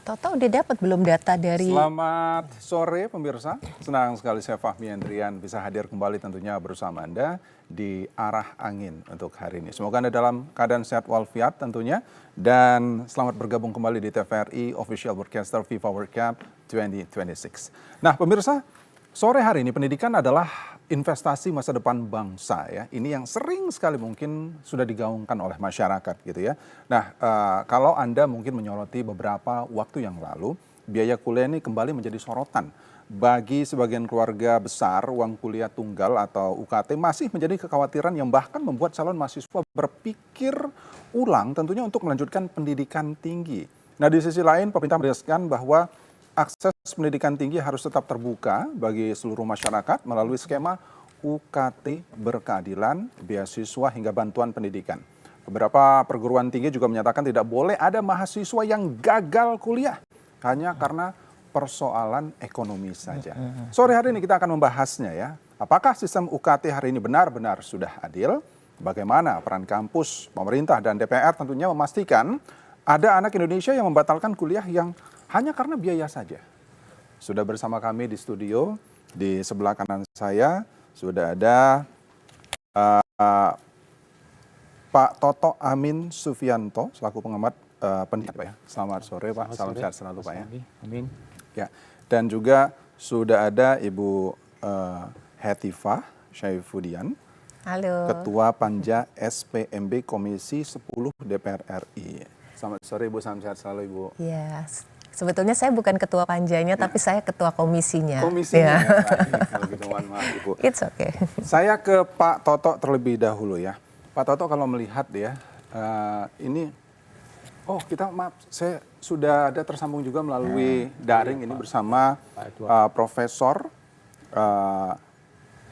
Toto udah dapat belum data dari... Selamat sore pemirsa, senang sekali saya Fahmi Andrian bisa hadir kembali tentunya bersama Anda di Arah Angin untuk hari ini. Semoga Anda dalam keadaan sehat walafiat tentunya dan selamat bergabung kembali di TVRI Official Broadcaster FIFA World Cup 2026. Nah pemirsa, sore hari ini pendidikan adalah investasi masa depan bangsa ya. Ini yang sering sekali mungkin sudah digaungkan oleh masyarakat gitu ya. Nah kalau Anda mungkin menyoroti beberapa waktu yang lalu, biaya kuliah ini kembali menjadi sorotan. Bagi sebagian keluarga besar, uang kuliah tunggal atau UKT masih menjadi kekhawatiran yang bahkan membuat calon mahasiswa berpikir ulang tentunya untuk melanjutkan pendidikan tinggi. Nah di sisi lain pemerintah menegaskan bahwa akses pendidikan tinggi harus tetap terbuka bagi seluruh masyarakat melalui skema UKT berkeadilan, beasiswa hingga bantuan pendidikan. Beberapa perguruan tinggi juga menyatakan tidak boleh ada mahasiswa yang gagal kuliah hanya karena persoalan ekonomi saja. Sore hari ini kita akan membahasnya ya. Apakah sistem UKT hari ini benar-benar sudah adil? Bagaimana peran kampus, pemerintah, dan DPR tentunya memastikan ada anak Indonesia yang membatalkan kuliah yang hanya karena biaya saja. Sudah bersama kami di studio, di sebelah kanan saya sudah ada Pak Toto Amin Sufianto selaku pengamat pendidikan Pak ya. Selamat sore Pak, salam sehat selalu Pak ya. Amin. Ya, dan juga sudah ada Ibu Hetifah Syaifudian. Halo. Ketua Panja SPMB Komisi 10 DPR RI. Selamat sore Ibu, salam sehat selalu Ibu. Ya, sebetulnya saya bukan ketua panjanya, tapi saya ketua komisinya. Komisinya, ya. Baik, kalau gitu mohon maaf Ibu. It's okay. Saya ke Pak Toto terlebih dahulu ya. Pak Toto kalau melihat ya, ini, kita maaf, saya sudah ada tersambung juga melalui daring ini bersama Profesor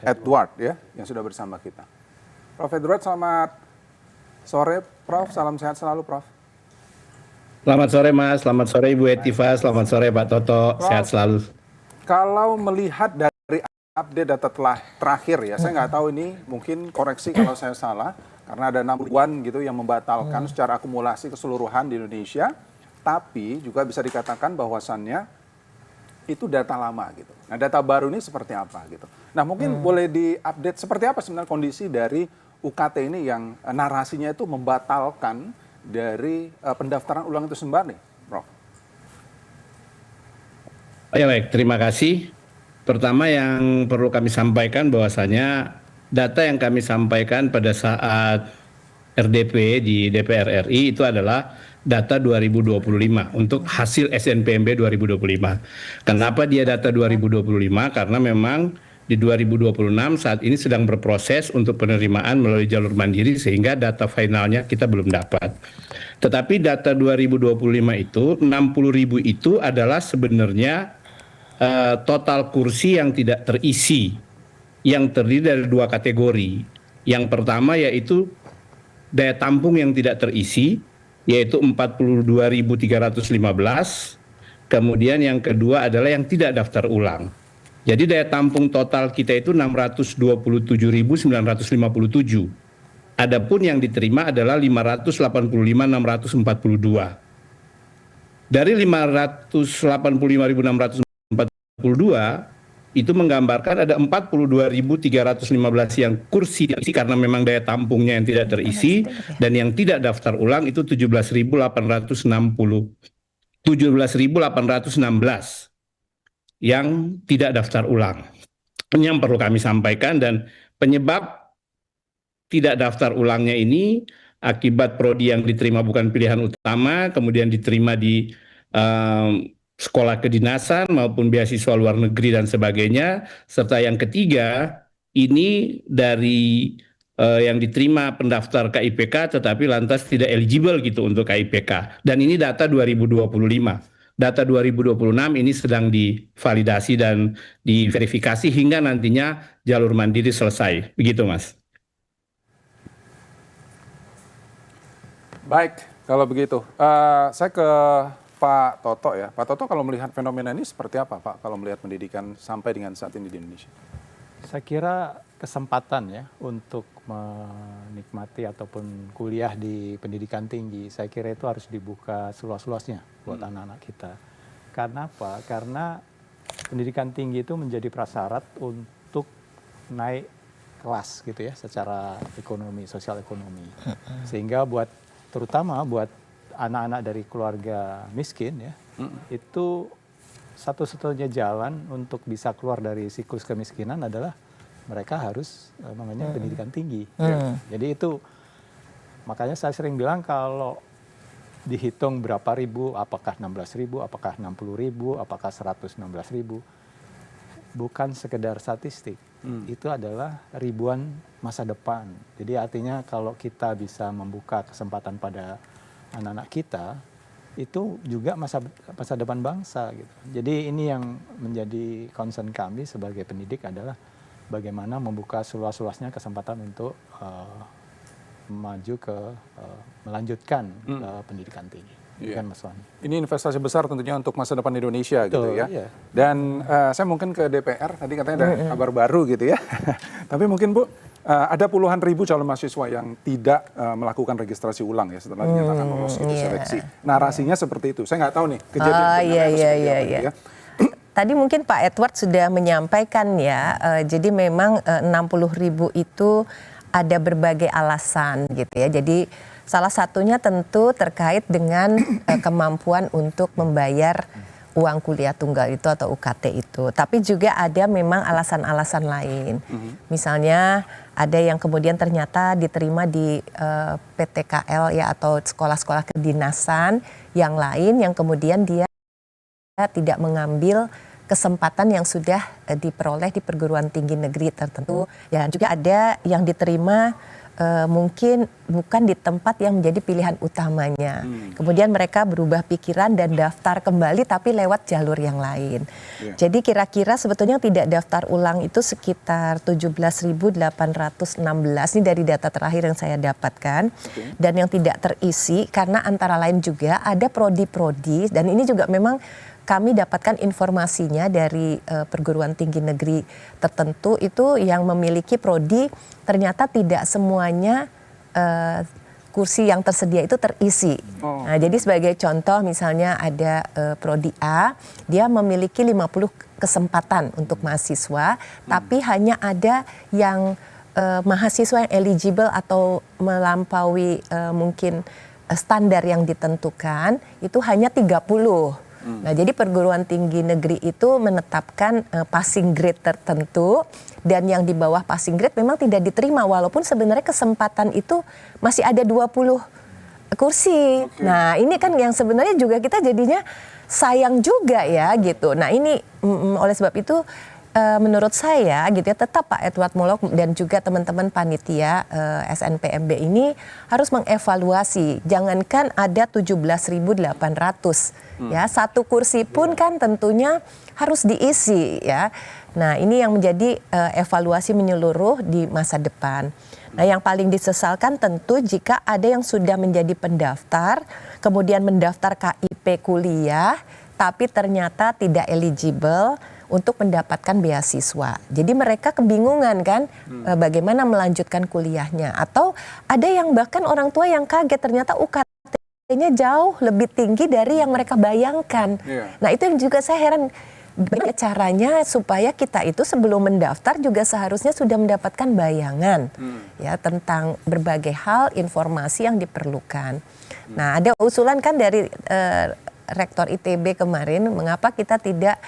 Edward ya, yang sudah bersama kita. Prof. Edward, selamat sore Prof, salam sehat selalu Prof. Selamat sore Mas, selamat sore Ibu Hetifah, selamat sore Pak Toto, Prof, sehat selalu. Kalau melihat dari update data terakhir ya, saya nggak tahu ini mungkin koreksi kalau saya salah, karena ada 60-an gitu yang membatalkan secara akumulasi keseluruhan di Indonesia, tapi juga bisa dikatakan bahwasannya itu data lama gitu. Nah data baru ini seperti apa gitu. Nah mungkin boleh diupdate seperti apa sebenarnya kondisi dari UKT ini yang narasinya itu membatalkan dari pendaftaran ulang itu sendiri, Prof. Ya baik, terima kasih. Pertama yang perlu kami sampaikan bahwasanya data yang kami sampaikan pada saat RDP di DPR RI itu adalah data 2025 untuk hasil SNPMB 2025. Kenapa dia data 2025? Karena memang di 2026 saat ini sedang berproses untuk penerimaan melalui jalur mandiri sehingga data finalnya kita belum dapat. Tetapi data 2025 itu 60.000 itu adalah sebenarnya total kursi yang tidak terisi, yang terdiri dari dua kategori. Yang pertama yaitu daya tampung yang tidak terisi, yaitu 42.315. Kemudian yang kedua adalah yang tidak daftar ulang. Jadi daya tampung total kita itu 627.957. Adapun yang diterima adalah 585.642. Dari 585.642 itu menggambarkan ada 42.315 yang kursi terisi karena memang daya tampungnya yang tidak terisi, dan yang tidak daftar ulang itu 17.816 yang tidak daftar ulang. Ini yang perlu kami sampaikan, dan penyebab tidak daftar ulangnya ini akibat prodi yang diterima bukan pilihan utama, kemudian diterima di sekolah kedinasan maupun beasiswa luar negeri dan sebagainya, serta yang ketiga ini dari yang diterima pendaftar KIPK tetapi lantas tidak eligible gitu untuk KIPK, dan ini data 2025. Data 2026 ini sedang divalidasi dan diverifikasi hingga nantinya jalur mandiri selesai. Begitu Mas. Baik, kalau begitu. Saya ke Pak Toto ya. Pak Toto kalau melihat fenomena ini seperti apa Pak kalau melihat pendidikan sampai dengan saat ini di Indonesia? Saya kira kesempatan ya untuk menikmati ataupun kuliah di pendidikan tinggi, saya kira itu harus dibuka seluas-luasnya buat anak-anak kita. Karena apa? Karena pendidikan tinggi itu menjadi prasyarat untuk naik kelas gitu ya, secara ekonomi, sosial ekonomi. Sehingga terutama buat anak-anak dari keluarga miskin ya, itu satu-satunya jalan untuk bisa keluar dari siklus kemiskinan adalah mereka harus namanya pendidikan tinggi. Jadi itu makanya saya sering bilang kalau dihitung berapa ribu, apakah 16.000, apakah 60.000, apakah 116.000, bukan sekedar statistik. Itu adalah ribuan masa depan. Jadi artinya kalau kita bisa membuka kesempatan pada anak-anak kita, itu juga masa depan bangsa gitu. Jadi ini yang menjadi concern kami sebagai pendidik adalah bagaimana membuka seluas-luasnya kesempatan untuk maju ke melanjutkan pendidikan tinggi. Kan Mas Wani. Ini investasi besar tentunya untuk masa depan Indonesia. Betul, gitu ya. Iya. Dan saya mungkin ke DPR, tadi katanya ada kabar baru gitu ya. Tapi mungkin Bu, ada puluhan ribu calon mahasiswa yang tidak melakukan registrasi ulang ya setelah dinyatakan lolos itu seleksi. Narasinya seperti itu. Saya nggak tahu nih kejadian Iya. Tadi mungkin Pak Edward sudah menyampaikan ya, jadi memang 60.000 itu ada berbagai alasan gitu ya. Jadi salah satunya tentu terkait dengan kemampuan untuk membayar uang kuliah tunggal itu atau UKT itu. Tapi juga ada memang alasan-alasan lain. Misalnya ada yang kemudian ternyata diterima di PTKL ya atau sekolah-sekolah kedinasan yang lain yang kemudian dia tidak mengambil kesempatan yang sudah diperoleh di perguruan tinggi negeri tertentu. Dan juga ada yang diterima mungkin bukan di tempat yang menjadi pilihan utamanya. Kemudian mereka berubah pikiran dan daftar kembali tapi lewat jalur yang lain. Jadi kira-kira sebetulnya yang tidak daftar ulang itu sekitar 17.816. Ini dari data terakhir yang saya dapatkan. Dan yang tidak terisi karena antara lain juga ada prodi-prodi dan ini juga memang kami dapatkan informasinya dari perguruan tinggi negeri tertentu itu yang memiliki prodi ternyata tidak semuanya kursi yang tersedia itu terisi. Nah, jadi sebagai contoh misalnya ada prodi A, dia memiliki 50 kesempatan untuk mahasiswa, tapi hanya ada yang mahasiswa yang eligible atau melampaui mungkin standar yang ditentukan itu hanya 30. Nah, jadi perguruan tinggi negeri itu menetapkan passing grade tertentu dan yang di bawah passing grade memang tidak diterima walaupun sebenarnya kesempatan itu masih ada 20 kursi. Nah, ini kan yang sebenarnya juga kita jadinya sayang juga ya gitu. Nah, ini oleh sebab itu menurut saya gitu ya tetap Pak Edward Molok dan juga teman-teman panitia SNPMB ini harus mengevaluasi. Jangankan ada 17.800 ya, satu kursi pun kan tentunya harus diisi ya. Nah, ini yang menjadi evaluasi menyeluruh di masa depan. Nah, yang paling disesalkan tentu jika ada yang sudah menjadi pendaftar, kemudian mendaftar KIP kuliah, tapi ternyata tidak eligible untuk mendapatkan beasiswa. Jadi mereka kebingungan kan bagaimana melanjutkan kuliahnya. Atau ada yang bahkan orang tua yang kaget ternyata UKT-nya jauh lebih tinggi dari yang mereka bayangkan. Nah, itu yang juga saya heran. Bagaimana caranya supaya kita itu sebelum mendaftar juga seharusnya sudah mendapatkan bayangan ya tentang berbagai hal informasi yang diperlukan. Nah, ada usulan kan dari Rektor ITB kemarin, mengapa kita tidak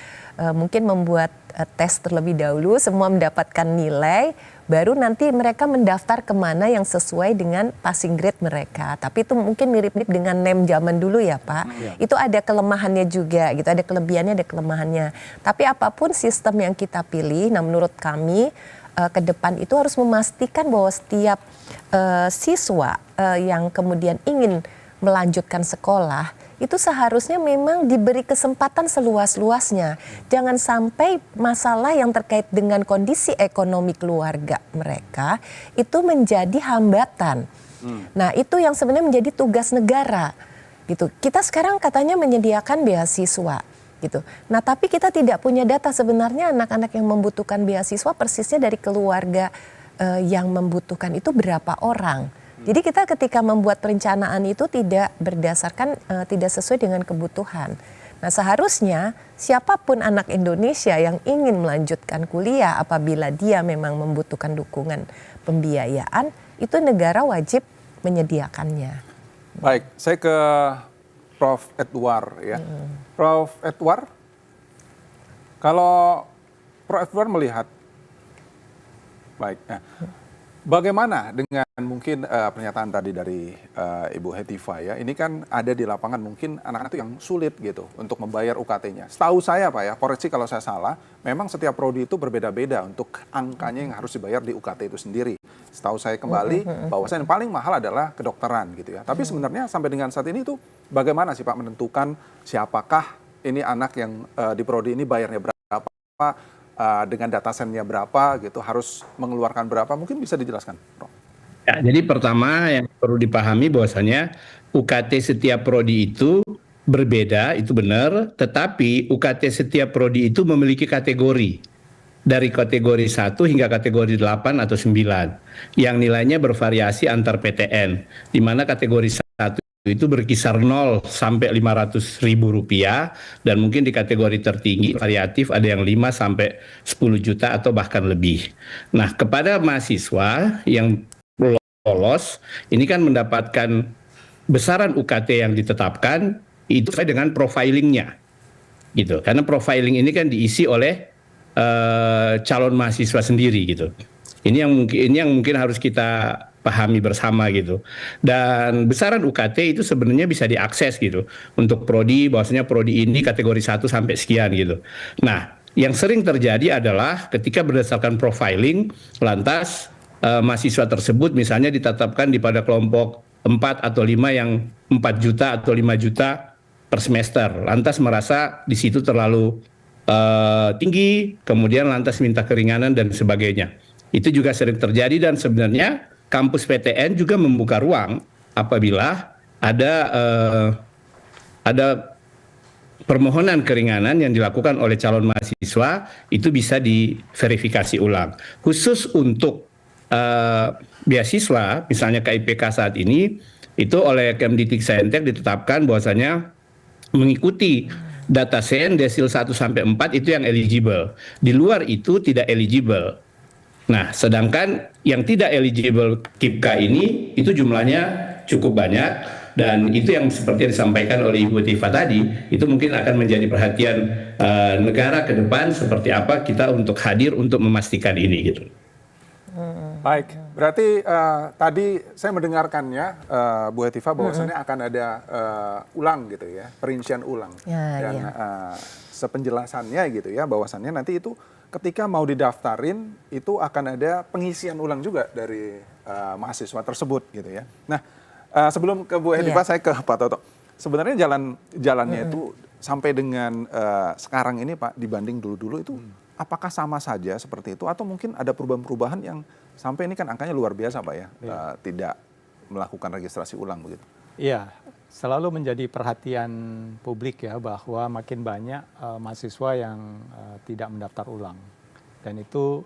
mungkin membuat tes terlebih dahulu, semua mendapatkan nilai, baru nanti mereka mendaftar kemana yang sesuai dengan passing grade mereka. Tapi itu mungkin mirip-mirip dengan NEM zaman dulu ya Pak. Itu ada kelemahannya juga, gitu. Ada kelebihannya, ada kelemahannya. Tapi apapun sistem yang kita pilih, nah menurut kami ke depan itu harus memastikan bahwa setiap siswa yang kemudian ingin melanjutkan sekolah, itu seharusnya memang diberi kesempatan seluas-luasnya. Jangan sampai masalah yang terkait dengan kondisi ekonomi keluarga mereka itu menjadi hambatan. Nah, itu yang sebenarnya menjadi tugas negara. Gitu. Kita sekarang katanya menyediakan beasiswa. gitu. Nah, tapi kita tidak punya data sebenarnya anak-anak yang membutuhkan beasiswa persisnya dari keluarga yang membutuhkan itu berapa orang. Jadi kita ketika membuat perencanaan itu tidak berdasarkan, tidak sesuai dengan kebutuhan. Nah, seharusnya siapapun anak Indonesia yang ingin melanjutkan kuliah apabila dia memang membutuhkan dukungan pembiayaan, itu negara wajib menyediakannya. Baik, saya ke Prof. Edward ya. Prof. Edward, kalau Prof. Edward melihat, baik, bagaimana dengan mungkin pernyataan tadi dari Ibu Hetifah ya, ini kan ada di lapangan mungkin anak-anak itu yang sulit gitu untuk membayar UKT-nya. Setahu saya Pak ya, koreksi kalau saya salah, memang setiap prodi itu berbeda-beda untuk angkanya yang harus dibayar di UKT itu sendiri. Setahu saya kembali bahwasanya yang paling mahal adalah kedokteran gitu ya. Tapi sebenarnya sampai dengan saat ini itu bagaimana sih Pak menentukan siapakah ini anak yang di prodi ini bayarnya berapa, dengan datasennya berapa gitu, harus mengeluarkan berapa, mungkin bisa dijelaskan, Prof. Ya, jadi pertama yang perlu dipahami bahwasanya UKT setiap prodi itu berbeda, itu benar, tetapi UKT setiap prodi itu memiliki kategori. Dari kategori 1 hingga kategori 8 atau 9 yang nilainya bervariasi antar PTN, di mana kategori 1 itu berkisar 0 sampai 500 ribu rupiah, dan mungkin di kategori tertinggi variatif ada yang 5 sampai 10 juta atau bahkan lebih. Nah, kepada mahasiswa yang lolos ini kan mendapatkan besaran UKT yang ditetapkan itu sesuai dengan profilingnya gitu, karena profiling ini kan diisi oleh calon mahasiswa sendiri gitu. Ini yang mungkin harus kita pahami bersama gitu. Dan besaran UKT itu sebenarnya bisa diakses gitu untuk prodi, bahwasanya prodi ini kategori 1 sampai sekian gitu. Nah, yang sering terjadi adalah ketika berdasarkan profiling, lantas mahasiswa tersebut misalnya ditetapkan di pada kelompok 4 atau 5 yang 4 juta atau 5 juta per semester. Lantas merasa di situ terlalu tinggi, kemudian lantas minta keringanan dan sebagainya. Itu juga sering terjadi, dan sebenarnya kampus PTN juga membuka ruang apabila ada permohonan keringanan yang dilakukan oleh calon mahasiswa, itu bisa diverifikasi ulang. Khusus untuk beasiswa, misalnya KIPK saat ini, itu oleh Kemdikbudristek ditetapkan bahwasanya mengikuti datasen desil 1 sampai 4 itu yang eligible. Di luar itu tidak eligible. Nah, sedangkan yang tidak eligible KIPK ini itu jumlahnya cukup banyak, dan itu yang seperti yang disampaikan oleh Ibu Hetifah tadi, itu mungkin akan menjadi perhatian negara ke depan seperti apa kita untuk hadir untuk memastikan ini gitu. Baik, berarti tadi saya mendengarkannya Bu Hetifah bahwasannya akan ada ulang gitu ya, perincian ulang. Dan sepenjelasannya gitu ya, bahwasannya nanti itu ketika mau didaftarin itu akan ada pengisian ulang juga dari mahasiswa tersebut gitu ya. Nah, sebelum ke Bu Hetifah saya ke Pak Toto. Sebenarnya jalannya itu sampai dengan sekarang ini Pak, dibanding dulu-dulu itu apakah sama saja seperti itu, atau mungkin ada perubahan-perubahan yang sampai ini kan angkanya luar biasa Pak ya, tidak melakukan registrasi ulang begitu? Iya, selalu menjadi perhatian publik ya, bahwa makin banyak mahasiswa yang tidak mendaftar ulang. Dan itu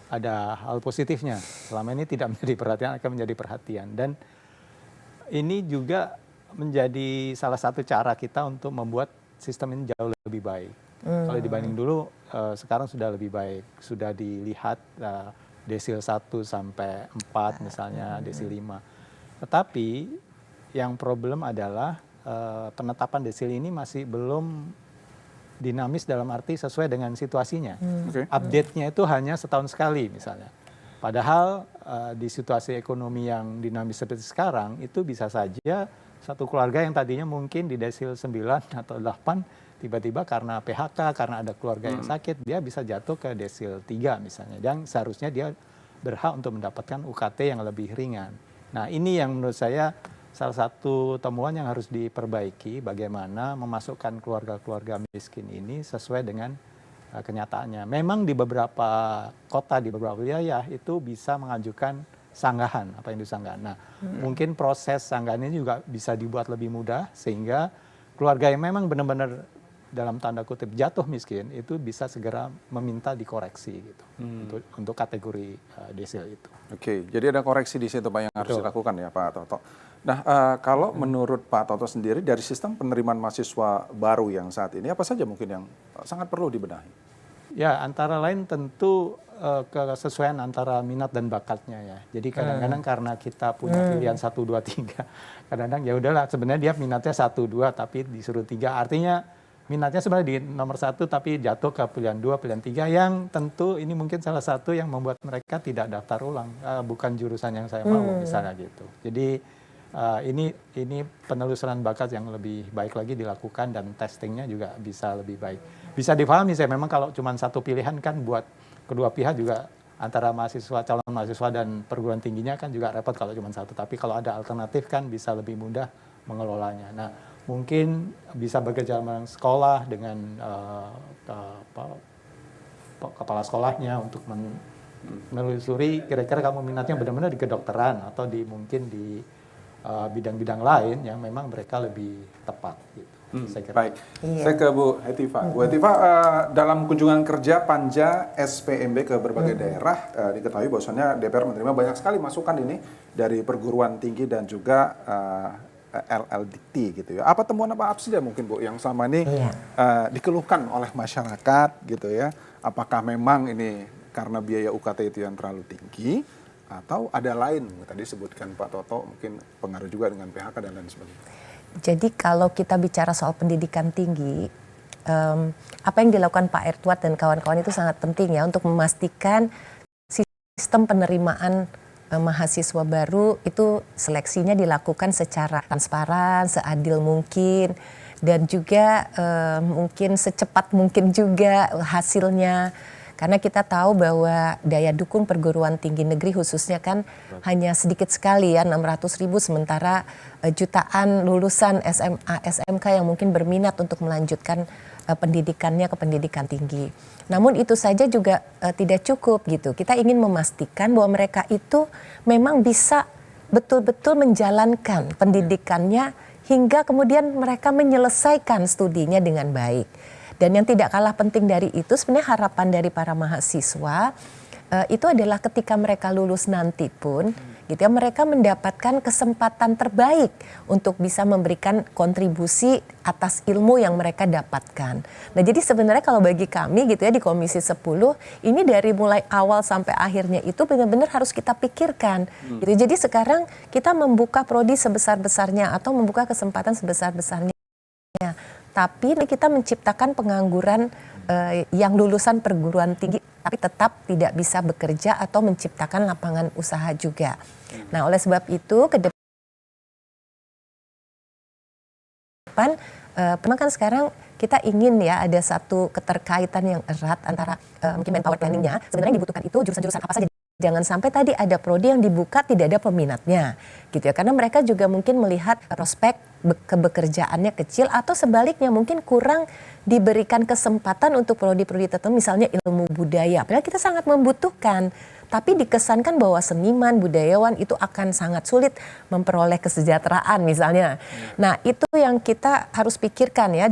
ada hal positifnya, selama ini tidak menjadi perhatian, akan menjadi perhatian. Dan ini juga menjadi salah satu cara kita untuk membuat sistem ini jauh lebih baik. Kalau dibanding dulu, sekarang sudah lebih baik. Sudah dilihat desil 1 sampai 4 misalnya, desil 5. Tetapi yang problem adalah penetapan desil ini masih belum dinamis, dalam arti sesuai dengan situasinya. Update-nya itu hanya setahun sekali misalnya. Padahal di situasi ekonomi yang dinamis seperti sekarang, itu bisa saja satu keluarga yang tadinya mungkin di desil 9 atau 8, tiba-tiba karena PHK, karena ada keluarga yang sakit, dia bisa jatuh ke desil 3 misalnya. Dan seharusnya dia berhak untuk mendapatkan UKT yang lebih ringan. Nah, ini yang menurut saya salah satu temuan yang harus diperbaiki, bagaimana memasukkan keluarga-keluarga miskin ini sesuai dengan kenyataannya. Memang di beberapa kota, di beberapa wilayah itu bisa mengajukan sanggahan, apa yang disanggahan. Nah, mungkin proses sanggahan ini juga bisa dibuat lebih mudah, sehingga keluarga yang memang benar-benar dalam tanda kutip jatuh miskin itu bisa segera meminta dikoreksi gitu untuk kategori desil itu. Oke, jadi ada koreksi di situ Pak yang harus dilakukan ya Pak Toto. Nah, kalau menurut Pak Toto sendiri dari sistem penerimaan mahasiswa baru yang saat ini apa saja mungkin yang sangat perlu dibenahi? Ya, antara lain tentu kesesuaian antara minat dan bakatnya ya. Jadi kadang-kadang karena kita punya pilihan 1, 2, 3, kadang-kadang ya udahlah sebenarnya dia minatnya 1, 2 tapi disuruh 3. Artinya minatnya sebenarnya di nomor 1 tapi jatuh ke pilihan 2, pilihan 3 yang tentu ini mungkin salah satu yang membuat mereka tidak daftar ulang. Bukan jurusan yang saya mau misalnya gitu. Jadi ini penelusuran bakat yang lebih baik lagi dilakukan dan testingnya juga bisa lebih baik. Bisa dipahami saya memang kalau cuma satu pilihan kan buat kedua pihak juga antara mahasiswa, calon mahasiswa dan perguruan tingginya kan juga repot kalau cuma satu. Tapi kalau ada alternatif kan bisa lebih mudah mengelolanya. Nah mungkin bisa bekerja sama sekolah dengan kepala sekolahnya untuk menelusuri kira-kira kamu minatnya benar-benar di kedokteran atau mungkin di bidang-bidang lain yang memang mereka lebih tepat gitu. Saya kira. Baik, saya ke Bu Hetiva. Bu Hetiva, dalam kunjungan kerja Panja SPMB ke berbagai daerah, diketahui bahwasannya DPR menerima banyak sekali masukan ini dari perguruan tinggi dan juga LLDT gitu ya. Apa temuan apa saja mungkin Bu yang selama ini dikeluhkan oleh masyarakat gitu ya? Apakah memang ini karena biaya UKT itu yang terlalu tinggi atau ada lain? Tadi sebutkan Pak Toto mungkin pengaruh juga dengan PHK dan lain sebagainya. Jadi kalau kita bicara soal pendidikan tinggi, apa yang dilakukan Pak Edward dan kawan-kawan itu sangat penting ya untuk memastikan sistem penerimaan mahasiswa baru itu seleksinya dilakukan secara transparan, seadil mungkin, dan juga mungkin secepat mungkin juga hasilnya. Karena kita tahu bahwa daya dukung perguruan tinggi negeri khususnya kan hanya sedikit sekali ya, 600.000, sementara jutaan lulusan SMA, SMK yang mungkin berminat untuk melanjutkan pendidikannya ke pendidikan tinggi. Namun itu saja juga tidak cukup gitu. Kita ingin memastikan bahwa mereka itu memang bisa betul-betul menjalankan pendidikannya hingga kemudian mereka menyelesaikan studinya dengan baik. Dan yang tidak kalah penting dari itu sebenarnya harapan dari para mahasiswa itu adalah ketika mereka lulus nanti pun gitu ya, mereka mendapatkan kesempatan terbaik untuk bisa memberikan kontribusi atas ilmu yang mereka dapatkan. Nah jadi sebenarnya kalau bagi kami gitu ya di Komisi 10 ini dari mulai awal sampai akhirnya itu benar-benar harus kita pikirkan gitu. Jadi sekarang kita membuka prodi sebesar-besarnya atau membuka kesempatan sebesar-besarnya. Tapi kita menciptakan pengangguran yang lulusan perguruan tinggi tapi tetap tidak bisa bekerja atau menciptakan lapangan usaha juga. Nah, oleh sebab itu ke depan memang kan sekarang kita ingin ya ada satu keterkaitan yang erat antara mungkin manpower planning-nya. Sebenarnya dibutuhkan itu jurusan-jurusan apa saja. Jangan sampai tadi ada prodi yang dibuka tidak ada peminatnya gitu ya. Karena mereka juga mungkin melihat prospek kebekerjaannya kecil atau sebaliknya mungkin kurang diberikan kesempatan untuk prodi-prodi tertentu misalnya ilmu budaya. Padahal kita sangat membutuhkan. Tapi dikesankan bahwa seniman, budayawan itu akan sangat sulit memperoleh kesejahteraan misalnya. Nah itu yang kita harus pikirkan ya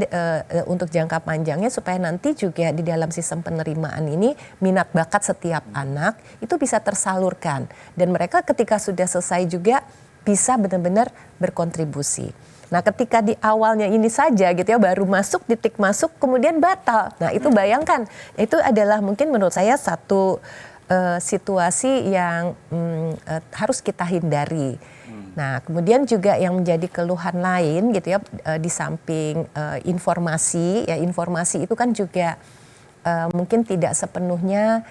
untuk jangka panjangnya supaya nanti juga di dalam sistem penerimaan ini minat bakat setiap anak itu bisa tersalurkan. Dan mereka ketika sudah selesai juga bisa benar-benar berkontribusi. Nah ketika di awalnya ini saja gitu ya baru masuk titik masuk kemudian batal. Nah itu bayangkan itu adalah mungkin menurut saya satu situasi yang harus kita hindari. Nah, kemudian juga yang menjadi keluhan lain gitu ya di samping informasi ya informasi itu kan juga mungkin tidak sepenuhnya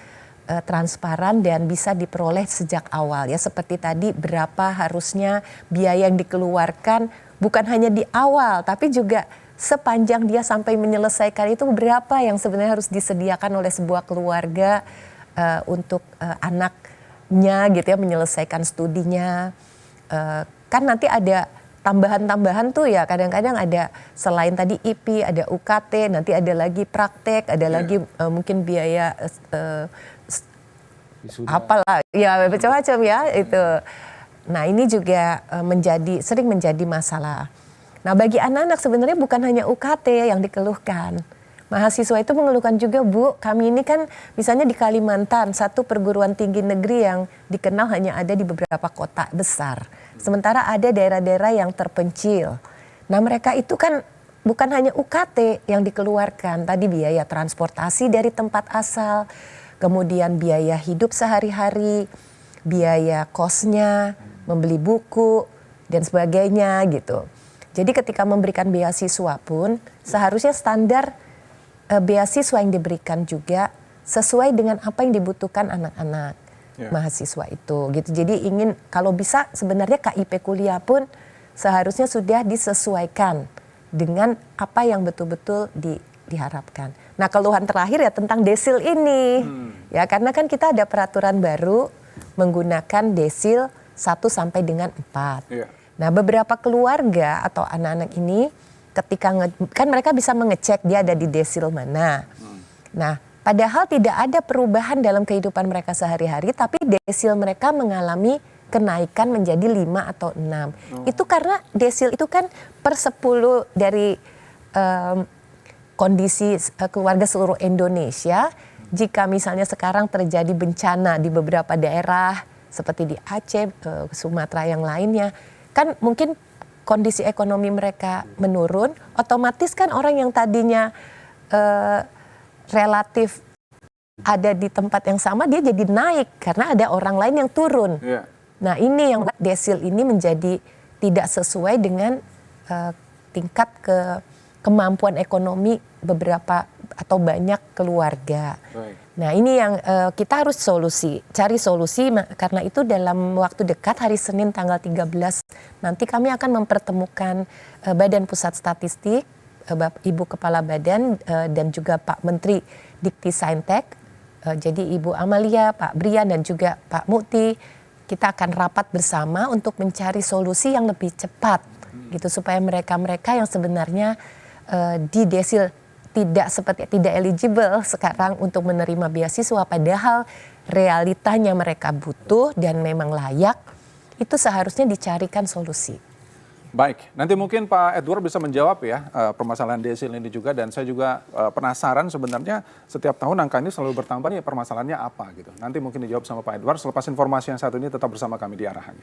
transparan dan bisa diperoleh sejak awal ya seperti tadi berapa harusnya biaya yang dikeluarkan bukan hanya di awal tapi juga sepanjang dia sampai menyelesaikan itu berapa yang sebenarnya harus disediakan oleh sebuah keluarga untuk anaknya gitu ya menyelesaikan studinya. Kan nanti ada tambahan-tambahan tuh ya kadang-kadang ada selain tadi IP ada UKT nanti ada lagi praktek ada lagi mungkin biaya apalah ya macam-macam ya itu. Nah ini juga sering menjadi masalah. Nah, bagi anak-anak sebenarnya bukan hanya UKT yang dikeluhkan. Mahasiswa itu mengeluhkan juga, Bu, kami ini kan misalnya di Kalimantan, satu perguruan tinggi negeri yang dikenal hanya ada di beberapa kota besar. Sementara ada daerah-daerah yang terpencil. Nah, mereka itu kan bukan hanya UKT yang dikeluarkan, tadi biaya transportasi dari tempat asal, kemudian biaya hidup sehari-hari, biaya kosnya, membeli buku, dan sebagainya gitu. Jadi ketika memberikan beasiswa pun seharusnya standar beasiswa yang diberikan juga sesuai dengan apa yang dibutuhkan anak-anak mahasiswa itu gitu. Jadi ingin kalau bisa sebenarnya KIP kuliah pun seharusnya sudah disesuaikan dengan apa yang betul-betul diharapkan. Nah, keluhan terakhir ya tentang desil ini. Ya, karena kan kita ada peraturan baru menggunakan desil 1 sampai dengan 4. Nah, beberapa keluarga atau anak-anak ini ketika kan mereka bisa mengecek dia ada di desil mana. Nah, padahal tidak ada perubahan dalam kehidupan mereka sehari-hari, tapi desil mereka mengalami kenaikan menjadi 5 atau 6. Itu karena desil itu kan per 10 dari kondisi keluarga seluruh Indonesia. Jika misalnya sekarang terjadi bencana di beberapa daerah seperti di Aceh, Sumatera yang lainnya, kan mungkin kondisi ekonomi mereka menurun, otomatis kan orang yang tadinya relatif ada di tempat yang sama dia jadi naik karena ada orang lain yang turun. Nah, ini yang desil ini menjadi tidak sesuai dengan tingkat kemampuan ekonomi beberapa atau banyak keluarga. Nah, ini yang kita harus cari solusi, karena itu dalam waktu dekat hari Senin tanggal 13 nanti kami akan mempertemukan Badan Pusat Statistik, Ibu Kepala Badan dan juga Pak Menteri Dikti Saintek, jadi Ibu Amalia, Pak Brian dan juga Pak Mukti, kita akan rapat bersama untuk mencari solusi yang lebih cepat gitu supaya mereka-mereka yang sebenarnya di desil tidak eligible sekarang untuk menerima beasiswa padahal realitanya mereka butuh dan memang layak, itu seharusnya dicarikan solusi. Baik, nanti mungkin Pak Edward bisa menjawab ya permasalahan desil ini juga, dan saya juga penasaran sebenarnya setiap tahun angka ini selalu bertambah nih, permasalahannya apa gitu. Nanti mungkin dijawab sama Pak Edward selepas informasi yang satu ini. Tetap bersama kami di Arahan.